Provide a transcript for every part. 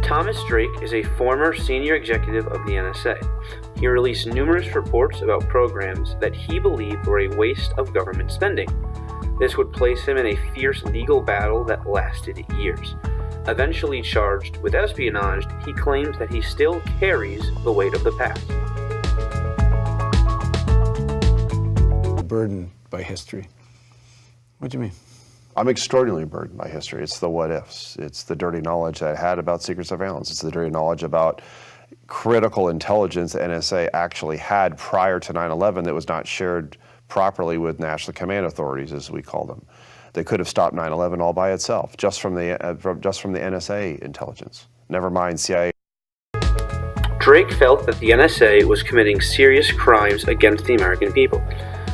Thomas Drake is a former senior executive of the NSA. He released numerous reports about programs that he believed were a waste of government spending. This would place him in a fierce legal battle that lasted years. Eventually charged with espionage, he claims that he still carries the weight of the past. Burdened by history. What do you mean? I'm extraordinarily burdened by history. It's the what ifs. It's the dirty knowledge I had about secret surveillance. It's the dirty knowledge about critical intelligence the NSA actually had prior to 9/11 that was not shared properly with national command authorities, as we call them. They could have stopped 9/11 all by itself, just from the NSA intelligence. Never mind CIA. Drake felt that the NSA was committing serious crimes against the American people.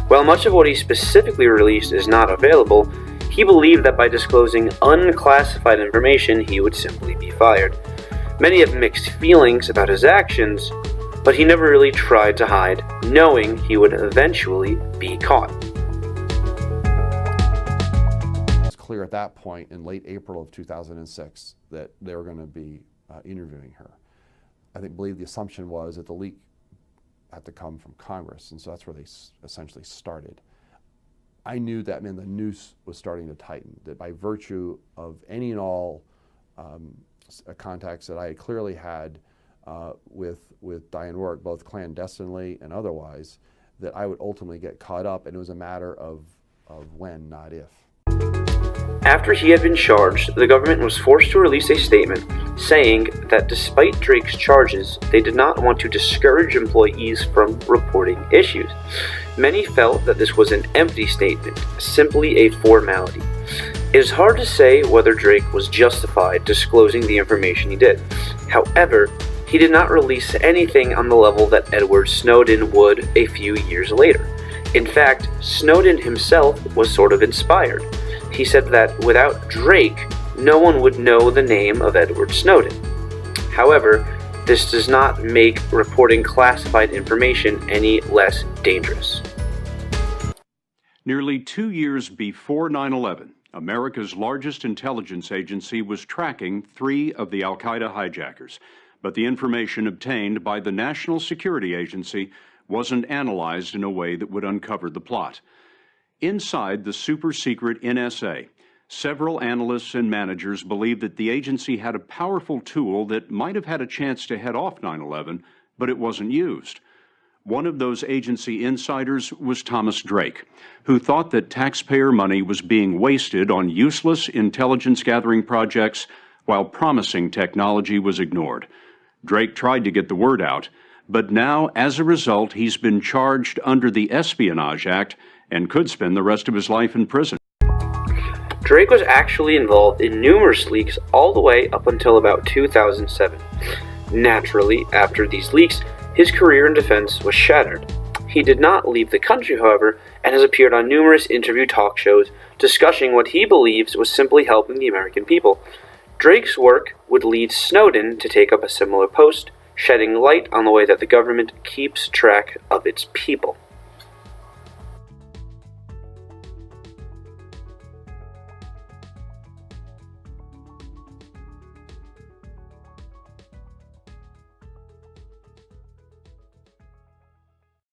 While much of what he specifically released is not available, he believed that by disclosing unclassified information, he would simply be fired. Many have mixed feelings about his actions, but he never really tried to hide, knowing he would eventually be caught. It's clear at that point in late April of 2006 that they were going to be interviewing her. I believe the assumption was that the leak had to come from Congress, and so that's where they essentially started. I knew that meant the noose was starting to tighten, that by virtue of any and all contacts that I had clearly had with Diane Rourke, both clandestinely and otherwise, that I would ultimately get caught up, and it was a matter of when, not if. After he had been charged, the government was forced to release a statement saying that despite Drake's charges, they did not want to discourage employees from reporting issues. Many felt that this was an empty statement, simply a formality. It is hard to say whether Drake was justified disclosing the information he did. However, he did not release anything on the level that Edward Snowden would a few years later. In fact, Snowden himself was sort of inspired. He said that without Drake, no one would know the name of Edward Snowden. However, this does not make reporting classified information any less dangerous. Nearly 2 years before 9/11, America's largest intelligence agency was tracking 3 of the al-Qaeda hijackers, but the information obtained by the National Security Agency wasn't analyzed in a way that would uncover the plot. Inside the super-secret NSA, several analysts and managers believed that the agency had a powerful tool that might have had a chance to head off 9/11, but it wasn't used. One of those agency insiders was Thomas Drake, who thought that taxpayer money was being wasted on useless intelligence-gathering projects while promising technology was ignored. Drake tried to get the word out, but now, as a result, he's been charged under the Espionage Act and could spend the rest of his life in prison. Drake was actually involved in numerous leaks all the way up until about 2007. Naturally, after these leaks, his career in defense was shattered. He did not leave the country, however, and has appeared on numerous interview talk shows discussing what he believes was simply helping the American people. Drake's work would lead Snowden to take up a similar post, shedding light on the way that the government keeps track of its people.